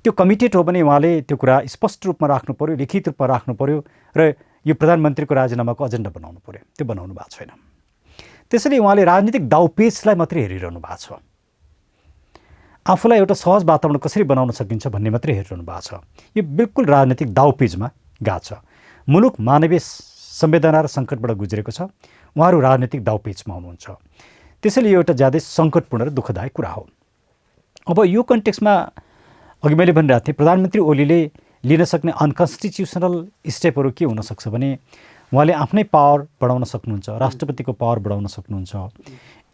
त्यो कमिटेड हो भने उहाँले त्यो कुरा स्पष्ट रूपमा राख्नु पर्यो, लिखित रूपमा राख्नु पर्यो र यो प्रधानमन्त्रीको राजीनामाको एजेन्डा बनाउनु पर्यो। त्यो बनाउनु भएको छैन। त्यसैले उहाँले राजनीतिक दाउपेचलाई मात्रै हेरिरहनु भएको छ। आफूलाई एउटा सहज वातावरण कसरी बनाउन सकिन्छ भन्ने मात्रै हेरिरहनु भएको छ। यो बिल्कुल राजनीतिक दाउपेचमा गएको छ। मुलुक मानवीय संवेदना र सङ्कटबाट गुज्रेको छ, उहाँहरू राजनीतिक दाउपेचमा हुनुहुन्छ। त्यसैले यो एउटा ज्यादै सङ्कटपूर्ण र दुःखदायक कुरा हो। अब यो कन्टेक्स्टमा अघि मैले भनिरहेको थिएँ, प्रधानमन्त्री ओलीले लिन सक्ने अनकन्स्टिट्युसनल स्टेपहरू के हुनसक्छ भने उहाँले आफ्नै पावर बढाउन सक्नुहुन्छ, राष्ट्रपतिको पावर बढाउन सक्नुहुन्छ,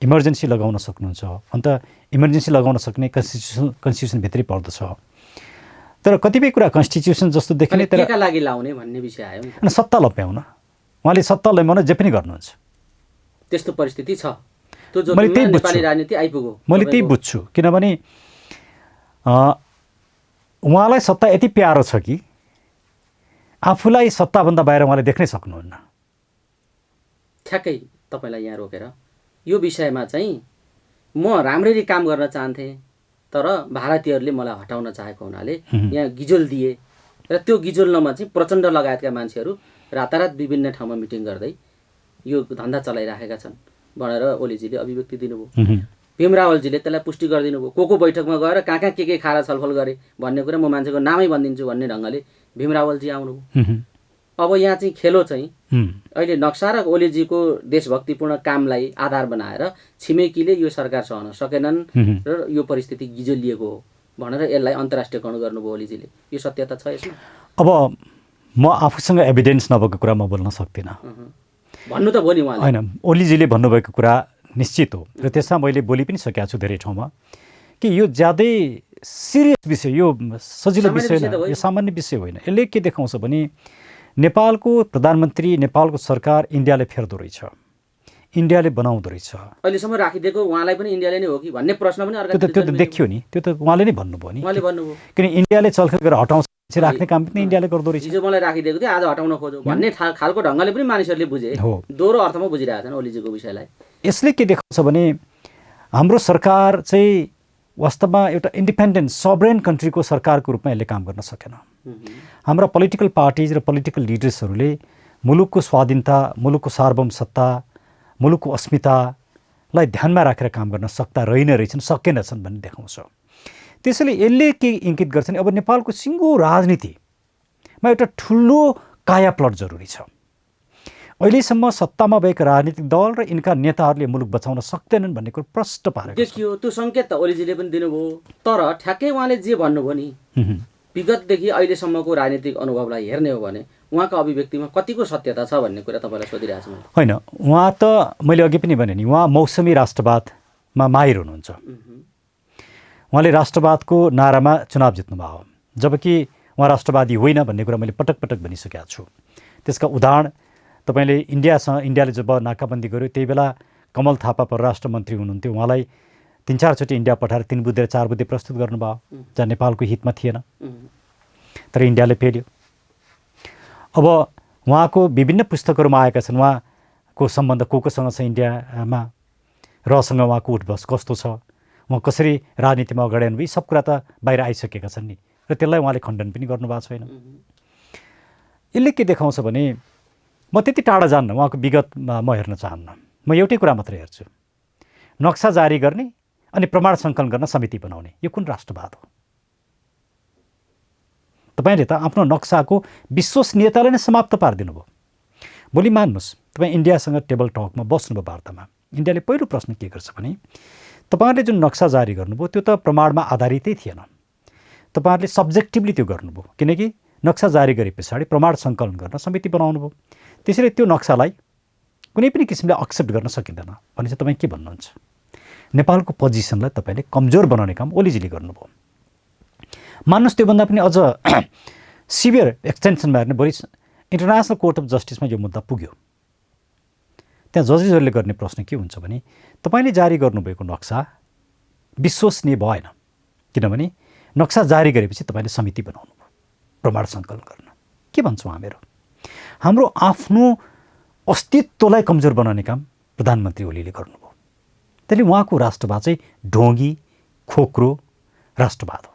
इमर्जेन्सी लगाउन सक्नुहुन्छ। अन्त इमर्जेन्सी लगाउन सक्ने कन्स्टिट्युसनभित्रै पर्दछ। तर कतिपय कुरा कन्स्टिट्युसन जस्तो देखिने, तर केका लागि लाउने भन्ने विषय आयो नि। अनि सत्ता लम्ब्याउन, उहाँले सत्ता लम्ब्याउन जे पनि गर्नुहुन्छ। त्यस्तो परिस्थिति छ, त्यो जो मैले त्यही नेपाली राजनीति आइपुग्यो। मैले त्यही बुझ्छु, किनभने उहाँलाई सत्ता यति प्यारो छ कि आफूलाई सत्ताभन्दा बाहिर उहाँले देख्नै सक्नुहुन्न। ठ्याक्कै तपाईँलाई यहाँ रोकेर यो विषयमा चाहिँ म राम्ररी काम गर्न चाहन्थेँ, तर भारतीयहरूले मलाई हटाउन चाहेको हुनाले यहाँ गिजोल दिए र त्यो गिजोल्नमा चाहिँ प्रचण्ड लगायतका मान्छेहरू रातारात विभिन्न ठाउँमा मिटिङ गर्दै यो धन्दा चलाइराखेका छन् भनेर ओलीजीले अभिव्यक्ति दिनुभयो। भीम रावलजीले त्यसलाई पुष्टि गरिदिनु भयो। को बैठकमा गएर कहाँ कहाँ के खाएर छलफल गरे भन्ने कुरा म मान्छेको नामै भनिदिन्छु भन्ने ढङ्गले भीम रावलजी आउनुभयो। अब यहाँ चाहिँ खेलो चाहिँ अहिले नक्सा र ओलीजीको देशभक्तिपूर्ण कामलाई आधार बनाएर छिमेकीले यो सरकार सहन सकेनन् र यो परिस्थिति गिजोलिएको हो भनेर यसलाई अन्तर्राष्ट्रियकरण गर्नुभयो ओलीजीले। यो सत्यता छ यसमा? अब म आफूसँग एभिडेन्स नभएको कुरा म बोल्न सक्दिनँ। भन्नु त भयो नि उहाँले। होइन, ओलीजीले भन्नुभएको कुरा निश्चित हो र त्यसमा मैले बोलि पनि सकेको छु धेरै ठाउँमा कि यो ज्यादै सिरियस विषय, यो सजिलो विषय होइन, यो सामान्य विषय होइन। यसले के देखाउँछ भने नेपालको प्रधानमन्त्री, नेपालको सरकार इन्डियाले फेर्दो रहेछ, इन्डियाले बनाउँदो रहेछ। अहिलेसम्म राखिदिएको उहाँलाई पनि इन्डियाले नै हो कि भन्ने प्रश्न पनि त्यो त देखियो नि, त्यो त उहाँले नै भन्नुभयो नि। उहाँले भन्नुभयो किन इन्डियाले चलखेल गरेर हटाउँछ, राख्ने काम पनि इन्डियाले गर्दो रहेछ। हिजो मलाई राखिदिएको थियो, आज हटाउन खोज्यो भन्ने खालको ढङ्गले पनि मानिसहरूले बुझे, दोहोरो अर्थमा बुझिरहेका छन् ओलीजीको विषयलाई। यसले के देखाउँछ भने हाम्रो सरकार चाहिँ वास्तवमा एउटा इन्डिपेन्डेन्ट सभरेन कन्ट्रीको सरकारको रूपमा यसले काम गर्न सकेन। हाम्रा पोलिटिकल पार्टिज र पोलिटिकल लिडर्सहरूले मुलुकको स्वाधीनता, मुलुकको सार्वभौमसत्ता, मुलुकको अस्मितालाई ध्यानमा राखेर काम गर्न रहेछन्, सकेनछन् भन्ने देखाउँछ। त्यसैले यसले के इङ्गित गर्छ भने अब नेपालको सिङ्गो राजनीतिमा एउटा ठुलो कायापलट जरुरी छ। अहिलेसम्म सत्तामा भएका राजनीतिक दल र यिनका नेताहरूले मुलुक बचाउन सक्दैनन् भन्ने कुरो प्रष्ट पारेको देखियो। त्यो सङ्केत त ओलीजीले पनि दिनुभयो, तर ठ्याक्कै उहाँले जे भन्नुभयो नि विगतदेखि अहिलेसम्मको राजनीतिक अनुभवलाई हेर्ने हो भने उहाँको अभिव्यक्तिमा कतिको सत्यता छ भन्ने कुरा तपाईँलाई सोधिरहेको छु। होइन, उहाँ त मैले अघि पनि भने नि उहाँ मौसमी राष्ट्रवादमा माहिर हुनुहुन्छ। उहाँले राष्ट्रवादको नारामा चुनाव जित्नुभयो, जबकि उहाँ राष्ट्रवादी होइन भन्ने कुरा मैले पटक पटक भनिसकेको छु। त्यसका उदाहरण तपाईँले इन्डियाले जब नाकाबन्दी गर्यो त्यही बेला कमल थापा परराष्ट्र मन्त्री हुनुहुन्थ्यो, उहाँलाई 3-4 चोटि इन्डिया पठाएर 3 बुद्धे र 4 बुद्धे प्रस्तुत गर्नुभयो जहाँ नेपालको हितमा थिएन, तर इन्डियाले फेल्यो। अब उहाँको विभिन्न पुस्तकहरूमा आएका छन्, उहाँको सम्बन्ध कोसँग छ इन्डियामा, रसँग उहाँको उठबस कस्तो छ, उहाँ कसरी राजनीतिमा अगाडि आउनुभयो, यी सब कुरा त बाहिर आइसकेका छन् नि, र त्यसलाई उहाँले खण्डन पनि गर्नुभएको छैन। यसले के देखाउँछ भने म त्यति टाढा जान्न, उहाँको विगतमा म हेर्न चाहन्न, म एउटै कुरा मात्रै हेर्छु, नक्सा जारी गर्ने अनि प्रमाण सङ्कलन गर्न समिति बनाउने, यो कुन राष्ट्रवाद हो? तपाईँले त आफ्नो नक्साको विश्वसनीयतालाई नै समाप्त पारिदिनु भयो। भोलि मान्नुहोस् तपाईँ इन्डियासँग टेबल टकमा बस्नुभयो वार्तामा, इन्डियाले पहिलो प्रश्न के गर्छ भने तपाईँहरूले जुन नक्सा जारी गर्नुभयो त्यो त प्रमाणमा आधारितै थिएन, तपाईँहरूले सब्जेक्टिभली त्यो गर्नुभयो, किनकि नक्सा जारी गरे पछाडि प्रमाण सङ्कलन गर्न समिति बनाउनु भयो। त्यसैले त्यो नक्सालाई कुनै पनि किसिमले एक्सेप्ट गर्न सकिँदैन भने चाहिँ तपाईँ के भन्नुहुन्छ? नेपालको पोजिसनलाई तपाईँले कमजोर बनाउने काम ओलीजीले गर्नुभयो। मान्नुहोस् त्योभन्दा पनि अझ सिभियर एक्सटेन्सनमा हेर्ने भोलि इन्टरनेसनल कोर्ट अफ जस्टिसमा यो मुद्दा पुग्यो। त्यहाँ जजेसहरूले गर्ने प्रश्न के हुन्छ भने तपाईँले जारी गर्नुभएको नक्सा विश्वसनीय भएन, किनभने नक्सा जारी गरेपछि तपाईँले समिति बनाउनु भयो प्रमाण सङ्कलन गर्न। के भन्छौँ हाम्रो आफ्नो अस्तित्वलाई कमजोर बनाउने काम प्रधानमन्त्री ओलीले गर्नुभयो। त्यसले उहाँको राष्ट्रवाद चाहिँ ढोँगी खोक्रो राष्ट्रवाद हो।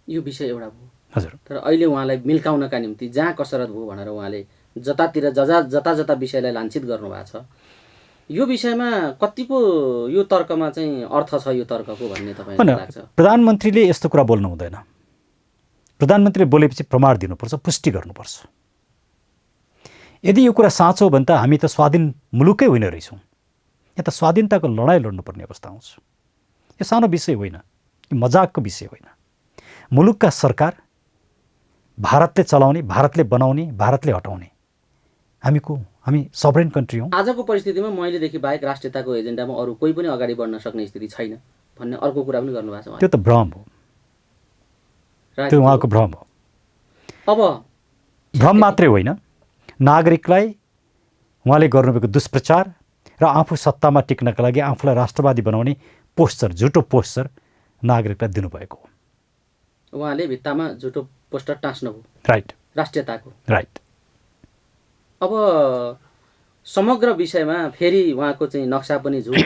यो विषय एउटा भयो हजुर, तर अहिले उहाँलाई मिल्काउनका निम्ति जहाँ कसरत भयो भनेर उहाँले जतातिर जता जता विषयलाई लाञ्छित गर्नुभएको छ। यो विषयमा कतिको यो तर्कमा चाहिँ अर्थ छ यो तर्कको भन्ने तपाईँलाई लाग्छ? प्रधानमन्त्रीले यस्तो कुरा बोल्नु हुँदैन। प्रधानमन्त्रीले बोलेपछि प्रमाण दिनुपर्छ, पुष्टि गर्नुपर्छ। यदि यो कुरा साँचो हो भने त हामी त स्वाधीन मुलुकै होइन रहेछौँ, यहाँ त स्वाधीनताको लडाइँ लड्नुपर्ने अवस्था आउँछ। यो सानो विषय होइन, यो मजाकको विषय होइन। मुलुकका सरकार भारतले चलाउने, भारतले बनाउने, भारतले हटाउने, हामी सभरेन कन्ट्री हौँ। आजको परिस्थितिमा महिलेदेखि बाहेक राष्ट्रियताको एजेन्डामा अरू कोही पनि अगाडि बढ्न सक्ने स्थिति छैन भन्ने अर्को कुरा पनि गर्नुभएको छ। त्यो त भ्रम हो, त्यो उहाँको भ्रम हो। अब भ्रम मात्रै होइन, नागरिकलाई उहाँले गर्नुभएको दुष्प्रचार र आफू सत्तामा टिक्नका लागि आफूलाई राष्ट्रवादी बनाउने पोस्चर, झुटो पोस्चर नागरिकलाई दिनुभएको हो। उहाँले भित्तामा झुटो पोस्टर टाँच्नुभयो, राइट, राष्ट्रियताको, राइट। अब समग्र विषयमा फेरि उहाँको चाहिँ नक्सा पनि झुट,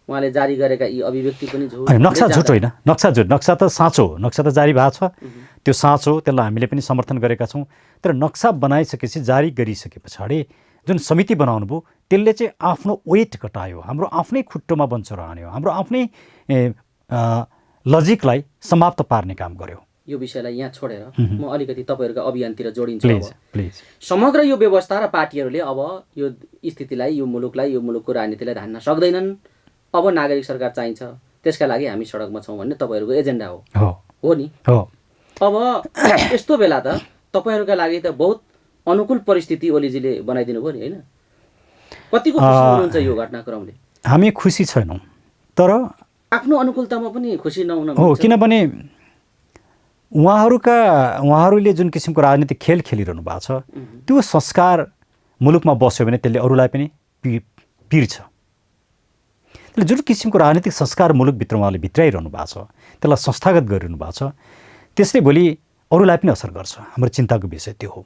उहाँले जारी गरेका यी अभिव्यक्ति पनि झुट। नक्सा झुट होइन, नक्सा झुट, नक्सा त साँचो हो, नक्सा त जारी भएको छ, त्यो साँचो हो, त्यसलाई हामीले पनि समर्थन गरेका छौँ। तर नक्सा बनाइसकेपछि जारी गरिसके पछाडि जुन समिति बनाउनु भयो त्यसले चाहिँ आफ्नो वेट घटायो, हाम्रो आफ्नै खुट्टोमा बन्चरो हान्यो, हाम्रो आफ्नै लजिकलाई समाप्त पार्ने काम गर्यो। यो विषयलाई यहाँ छोडेर म अलिकति तपाईँहरूको अभियानतिर जोडिन्छु। प्लिज। समग्र यो व्यवस्था र पार्टीहरूले अब यो स्थितिलाई, यो मुलुकको राजनीतिलाई धान्न सक्दैनन्, अब नागरिक सरकार चाहिन्छ, त्यसका लागि हामी सडकमा छौँ भन्ने तपाईँहरूको एजेन्डा हो नि? अब यस्तो बेला त तपाईँहरूका लागि त बहुत अनुकूल परिस्थिति ओलीजीले बनाइदिनु भयो नि, होइन? कतिको खुसी हुनुहुन्छ यो घटनाक्रमले? हामी खुसी छैनौँ, तर आफ्नो अनुकूलतामा पनि खुसी नहुन हो, किनभने उहाँहरूले जुन किसिमको राजनीतिक खेल खेलिरहनु भएको छ त्यो संस्कार मुलुकमा बस्यो भने त्यसले अरूलाई पनि पिर्छ। त्यसले जुन किसिमको राजनीतिक संस्कार मुलुकभित्र उहाँले भित्राइरहनु भएको छ, त्यसलाई संस्थागत गरिरहनु भएको छ, त्यसले भोलि अरूलाई पनि असर गर्छ। हाम्रो चिन्ताको विषय त्यो हो।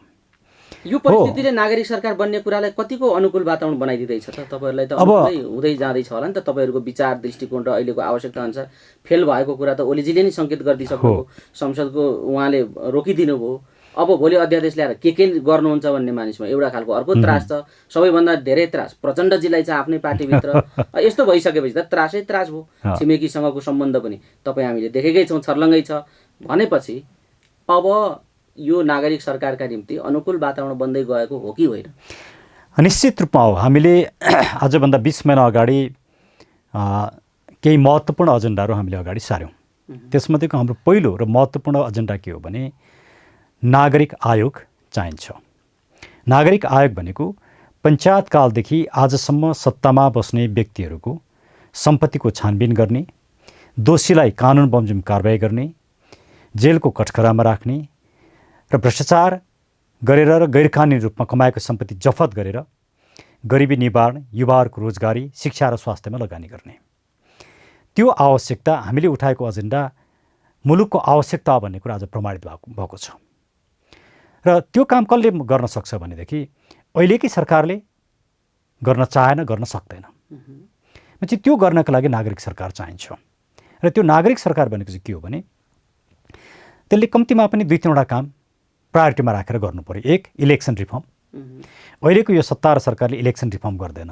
यो परिस्थितिले नागरिक सरकार बन्ने कुरालाई कतिको अनुकूल वातावरण बनाइदिँदैछ त? तपाईँहरूलाई त हुँदै जाँदैछ होला नि त, तपाईँहरूको विचार दृष्टिकोण र अहिलेको आवश्यकता अनुसार फेल भएको कुरा त ओलीजीले नै सङ्केत गरिदिइसक्नुभयो, संसदको उहाँले रोकिदिनु भयो। अब भोलि अध्यादेश ल्याएर के गर्नुहुन्छ भन्ने मानिसमा एउटा खालको अर्को त्रास छ, सबैभन्दा धेरै त्रास प्रचण्डजीलाई छ आफ्नै पार्टीभित्र। यस्तो भइसकेपछि त त्रासै त्रास भयो। छिमेकीसँगको सम्बन्ध पनि तपाईँ हामीले देखेकै छौँ, छर्लङ्गै छ भनेपछि अब यो नागरिक सरकारका निम्ति अनुकूल वातावरण बन्दै गएको हो कि होइन? निश्चित रूपमा हो। हामीले आजभन्दा 20 महिना अगाडि केही महत्त्वपूर्ण एजेन्डाहरू हामीले अगाडि सार्यौँ। त्यसमध्येको हाम्रो पहिलो र महत्त्वपूर्ण एजेन्डा के हो भने नागरिक आयोग चाहिन्छ। नागरिक आयोग भनेको पञ्चायत कालदेखि आजसम्म सत्तामा बस्ने व्यक्तिहरूको सम्पत्तिको छानबिन गर्ने, दोषीलाई कानुन बमोजिम कारबाही गर्ने, जेलको कठघरामा राख्ने र भ्रष्टाचार गरेर र गैरकानुनी रूपमा कमाएको सम्पत्ति जफत गरेर गरिबी निवारण, युवाहरूको रोजगारी, शिक्षा र स्वास्थ्यमा लगानी गर्ने। त्यो आवश्यकता हामीले उठाएको एजेन्डा मुलुकको आवश्यकता भन्ने कुरा आज प्रमाणित भएको छ। र त्यो काम कसले गर्न सक्छ भनेदेखि अहिलेकै सरकारले गर्न चाहेन, गर्न सक्दैन। चाहिँ त्यो गर्नका लागि नागरिक सरकार चाहिन्छ। र त्यो नागरिक सरकार भनेको चाहिँ के हो भने त्यसले कम्तीमा पनि 2-3वटा काम प्रायोरिटीमा राखेर गर्नु पर्यो। एक, इलेक्सन रिफर्म। अहिलेको यो सत्तारूढ सरकारले इलेक्सन रिफर्म गर्दैन।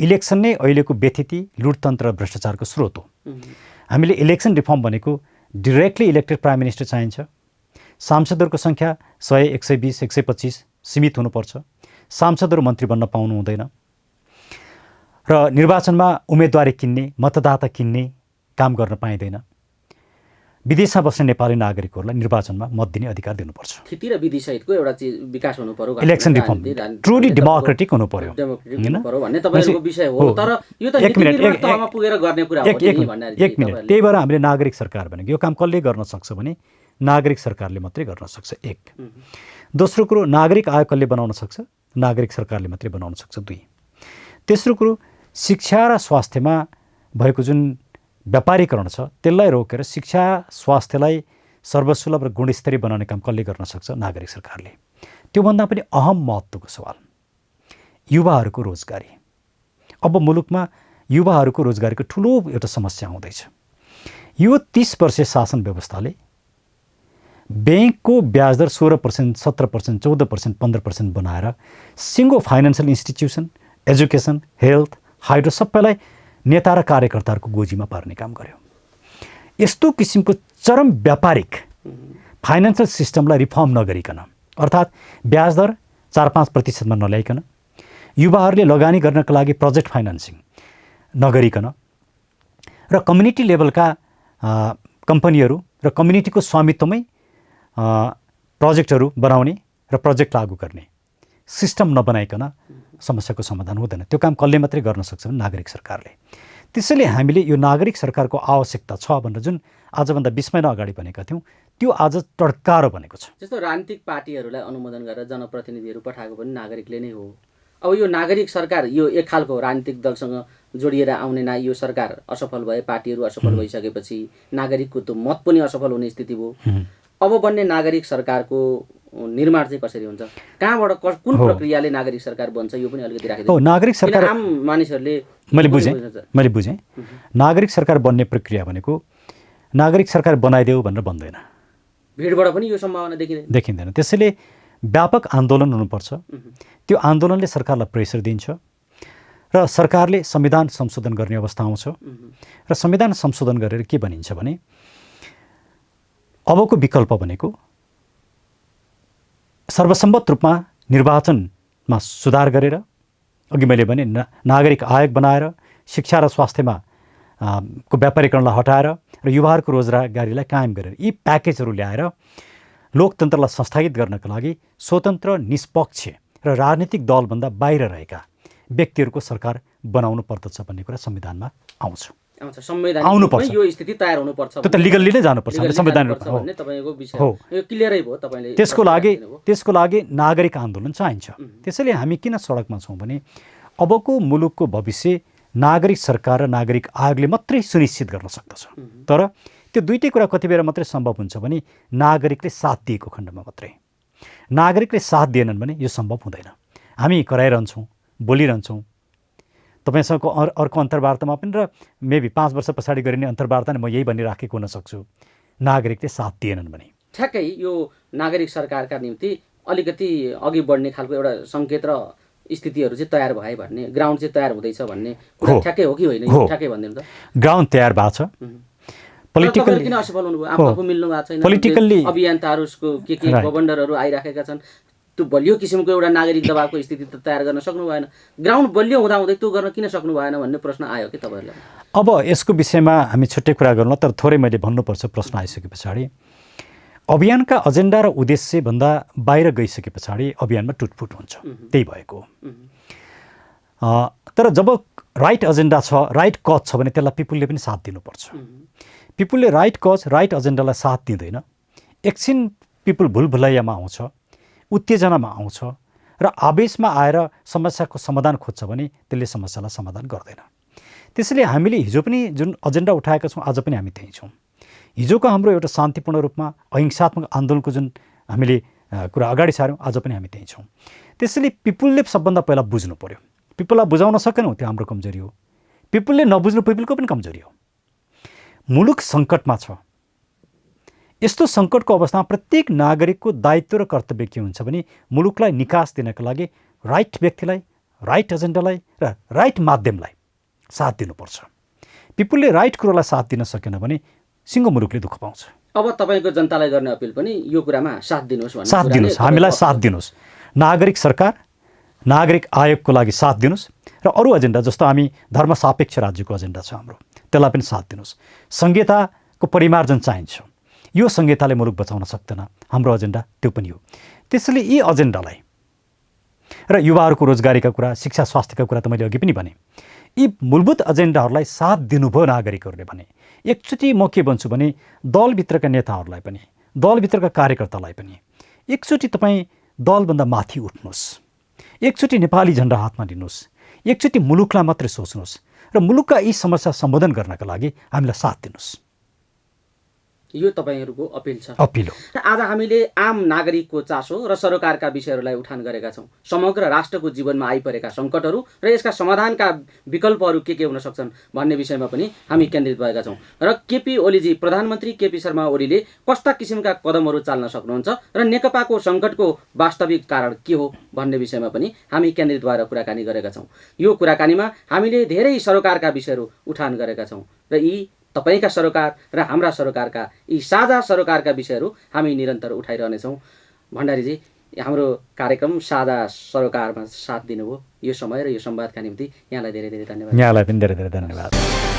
इलेक्सन नै अहिलेको व्यथिति, लुटतन्त्र र भ्रष्टाचारको स्रोत हो। हामीले इलेक्सन रिफर्म भनेको डिरेक्टली इलेक्टेड प्राइम मिनिस्टर चाहिन्छ। सांसदहरूको सङ्ख्या 100, 120, 125 सीमित हुनुपर्छ। सांसदहरू मन्त्री बन्न पाउनु हुँदैन। र निर्वाचनमा उम्मेदवारी किन्ने, मतदाता किन्ने काम गर्न पाइँदैन। विदेशमा बस्ने नेपाली नागरिकहरूलाई निर्वाचनमा मत दिने अधिकार दिनुपर्छ। खेती र विधि सहितको एउटा चाहिँ विकास हुनु पर्यो। इलेक्सन रिफर्म ट्रुली डेमोक्रेटिक हुनु पर्यो। भन्ने तपाईँको विषय हो। तर यो त तहमा पुगेर गर्ने कुरा हो नि भन्ने। एक मिनट, त्यही भएर हामीले नागरिक सरकार भनेको यो काम कसले गर्न सक्छ भने नागरिक सरकारले मात्रै गर्न सक्छ। एक। दोस्रो कुरो, नागरिक आयोग कसले बनाउन सक्छ? नागरिक सरकारले मात्रै बनाउन सक्छ। 2। तेस्रो कुरो, शिक्षा र स्वास्थ्यमा भएको जुन व्यापारीकरण छ त्यसलाई रोकेर शिक्षा स्वास्थ्यलाई सर्वसुलभ र गुणस्तरीय बनाउने काम कसले गर्न सक्छ? नागरिक सरकारले। त्योभन्दा पनि अहम महत्त्वको सवाल युवाहरूको रोजगारी। अब मुलुकमा युवाहरूको रोजगारीको ठुलो एउटा समस्या आउँदैछ। यो 30 वर्षीय शासन व्यवस्थाले ब्याङ्कको ब्याजदर 16%, 17%, 14%, 15% बनाएर सिङ्गो financial institution, education, health, hydro सबैलाई नेता र कार्यकर्ताहरूको गोजीमा पार्ने काम गर्यो। यस्तो किसिमको चरम व्यापारिक फाइनेन्सियल सिस्टमलाई रिफर्म नगरिकन, अर्थात् ब्याजदर 4-5% नल्याइकन, युवाहरूले लगानी गर्नका लागि प्रोजेक्ट फाइनेन्सिङ नगरिकन र कम्युनिटी लेभलका कम्पनीहरू र कम्युनिटीको स्वामित्वमै प्रोजेक्टहरू बनाउने र प्रोजेक्ट लागू गर्ने सिस्टम नबनाइकन समस्याको समाधान हुँदैन। त्यो काम कसले मात्रै गर्न सक्छ भने नागरिक सरकारले। त्यसैले हामीले यो नागरिक सरकारको आवश्यकता छ भनेर जुन आजभन्दा 20 महिना अगाडि भनेका थियौँ त्यो आज टड्कारो बनेको छ। जस्तो राजनीतिक पार्टीहरूलाई अनुमोदन गरेर जनप्रतिनिधिहरू पठाएको पनि नागरिकले नै हो। अब यो नागरिक सरकार यो एक खालको राजनीतिक दलसँग जोडिएर आउने ना यो सरकार असफल भए, पार्टीहरू असफल भइसकेपछि नागरिकको त मत पनि असफल हुने स्थिति भयो। अब बन्ने नागरिक सरकारको निर्माण चाहिँ कसरी हुन्छ? कहाँबाट कुन प्रक्रियाले नागरिक सरकार बन्छ यो पनि अलिकति राखिदिनु। नागरिक सरकार आम मानिसहरूले मैले बुझेँ नागरिक सरकार बन्ने प्रक्रिया भनेको नागरिक सरकार बनाइदेऊ भनेर बन्दैन। भिडबाट पनि यो सम्भावना देखिँदैन। त्यसैले व्यापक आन्दोलन हुनुपर्छ। त्यो आन्दोलनले सरकारलाई प्रेसर दिन्छ र सरकारले संविधान संशोधन गर्ने अवस्था आउँछ र संविधान संशोधन गरेर के भनिन्छ भने अबको विकल्प भनेको सर्वसम्मत रूपमा निर्वाचनमा सुधार गरेर, अघि मैले भने नागरिक आयोग बनाएर शिक्षा र स्वास्थ्यमा को व्यापारीकरणलाई हटाएर र युवाहरूको रोजगारीलाई कायम गरेर यी प्याकेजहरू ल्याएर लोकतन्त्रलाई संस्थागित गर्नका लागि स्वतन्त्र, निष्पक्ष र राजनीतिक दलभन्दा बाहिर रहेका व्यक्तिहरूको सरकार बनाउनु पर्दछ भन्ने कुरा संविधानमा आउँछ। आउनुपर्छ। यो स्थिति तयार हुनुपर्छ। त्यो त लिगल्ली नै जानुपर्छ संविधान भन्ने तपाईको विषय हो। यो क्लियरै भयो तपाईले। त्यसको लागि नागरिक आन्दोलन चाहिन्छ। त्यसैले हामी किन सडकमा छौँ भने अबको मुलुकको भविष्य नागरिक सरकार र नागरिक आयोगले मात्रै सुनिश्चित गर्न सक्दछ। तर त्यो दुईटै कुरा कति बेला मात्रै सम्भव हुन्छ भने नागरिकले साथ दिएको खण्डमा मात्रै। नागरिकले साथ दिएनन् भने यो सम्भव हुँदैन। हामी कराइरहन्छौँ, बोलिरहन्छौँ। तपाईँसँगको अर्को अन्तर्वार्तामा पनि र मेबी 5 वर्ष पछाडि गरिने अन्तर्वार्ता नै म यही भनिराखेको हुन सक्छु, नागरिकले साथ दिएनन् भने। ठ्याक्कै यो नागरिक सरकारका निम्ति अलिकति अघि बढ्ने खालको एउटा सङ्केत र स्थितिहरू चाहिँ तयार भए भन्ने, ग्राउन्ड चाहिँ तयार हुँदैछ भन्ने कुरा ठ्याक्कै हो कि होइन? ठ्याक्कै भनिदिनु त। ग्राउन्ड तयार भएको छ। पोलिटिकली किन असफल हुनुभयो? आफू मिल्नु भएको छैन। पोलिटिकल्ली अभियन्ताहरूको के गभर्नरहरू आइराखेका छन्। त्यो बलियो किसिमको एउटा नागरिक दबावको स्थिति त तयार गर्न सक्नु भएन। ग्राउन्ड बलियो हुँदाहुँदै त्यो गर्न किन सक्नु भएन भन्ने प्रश्न आयो कि तपाईँहरूलाई? अब यसको विषयमा हामी छुट्टै कुरा गरौँला, तर थोरै मैले भन्नुपर्छ प्रश्न आइसके पछाडि। अभियानका एजेन्डा र उद्देश्यभन्दा बाहिर गइसके पछाडि अभियानमा टुटफुट हुन्छ, त्यही भएको। तर जब राइट एजेन्डा छ, राइट कज छ भने त्यसलाई पिपुलले पनि साथ दिनुपर्छ। पिपुलले राइट कज, राइट एजेन्डालाई साथ दिँदैन। एकछिन पिपुल भुलभुलैयामा आउँछ, उत्तेजनामा आउँछ र आवेशमा आएर समस्याको समाधान खोज्छ भने त्यसले समस्यालाई समाधान गर्दैन। त्यसैले हामीले हिजो पनि जुन एजेन्डा उठाएका छौँ आज पनि हामी त्यहीँ छौँ। हिजोको हाम्रो एउटा शान्तिपूर्ण रूपमा अहिंसात्मक आन्दोलनको जुन हामीले कुरा अगाडि सार्यौँ, आज पनि हामी त्यहीँ छौँ। त्यसैले पिपुलले सबभन्दा पहिला बुझ्नु पऱ्यो। पिपुललाई बुझाउन सकेनौँ, त्यो हाम्रो कमजोरी हो। पिपुलले नबुझ्नु पिपुलको पनि कमजोरी हो। मुलुक सङ्कटमा छ। यस्तो सङ्कटको अवस्थामा प्रत्येक नागरिकको दायित्व र कर्तव्य के हुन्छ भने मुलुकलाई निकास दिनका लागि राइट व्यक्तिलाई, राइट एजेन्डालाई र राइट माध्यमलाई साथ दिनुपर्छ। पिपुलले राइट कुरोलाई साथ दिन सकेन भने सिङ्गो मुलुकले दुःख पाउँछ। अब तपाईँको जनतालाई गर्ने अपिल पनि यो कुरामा साथ दिनुहोस् भन्ने साथ दिनुहोस्, हामीलाई साथ दिनुहोस्। नागरिक सरकार, नागरिक आयोगको लागि साथ दिनुहोस् र अरू एजेन्डा जस्तो हामी धर्म सापेक्ष राज्यको एजेन्डा छ हाम्रो, त्यसलाई पनि साथ दिनुहोस्। संहिताको परिमार्जन चाहिन्छ। यो संहिताले मुलुक बचाउन सक्दैन, हाम्रो एजेन्डा त्यो पनि हो। त्यसैले यी एजेन्डालाई र युवाहरूको रोजगारीका कुरा, शिक्षा स्वास्थ्यका कुरा त मैले अघि पनि भने, यी मूलभूत एजेन्डाहरूलाई साथ दिनुभयो नागरिकहरूले भने एकचोटि म के भन्छु भने दलभित्रका नेताहरूलाई पनि, दलभित्रका कार्यकर्तालाई पनि एकचोटि तपाईँ दलभन्दा माथि उठ्नुहोस्, एकचोटि नेपाली झन्डा हातमा लिनुहोस्, एकचोटि मुलुकलाई मात्रै सोच्नुहोस् र मुलुकका यी समस्या सम्बोधन गर्नका लागि हामीलाई साथ दिनुहोस्। यो तपाईँहरूको अपिल छ। अपिल हो। आज हामीले आम नागरिकको चासो र सरकारका विषयहरूलाई उठान गरेका छौँ। समग्र राष्ट्रको जीवनमा आइपरेका सङ्कटहरू र यसका समाधानका विकल्पहरू के हुन सक्छन् भन्ने विषयमा पनि हामी केन्द्रित भएका छौँ। र केपी ओलीजी, प्रधानमन्त्री केपी शर्मा ओलीले कस्ता किसिमका कदमहरू चाल्न सक्नुहुन्छ र नेकपाको सङ्कटको वास्तविक कारण के हो भन्ने विषयमा पनि हामी केन्द्रित भएर कुराकानी गरेका छौँ। यो कुराकानीमा हामीले धेरै सरकारका विषयहरू उठान गरेका छौँ र यी तपाईँका सरकार र हाम्रा सरकारका यी साझा सरकारका विषयहरू हामी निरन्तर उठाइरहनेछौँ। भण्डारीजी, हाम्रो कार्यक्रम साझा सरकारमा साथ दिनुभयो। यो समय र यो संवादका निम्ति यहाँलाई धेरै धेरै धन्यवाद। यहाँलाई पनि धेरै धेरै धन्यवाद।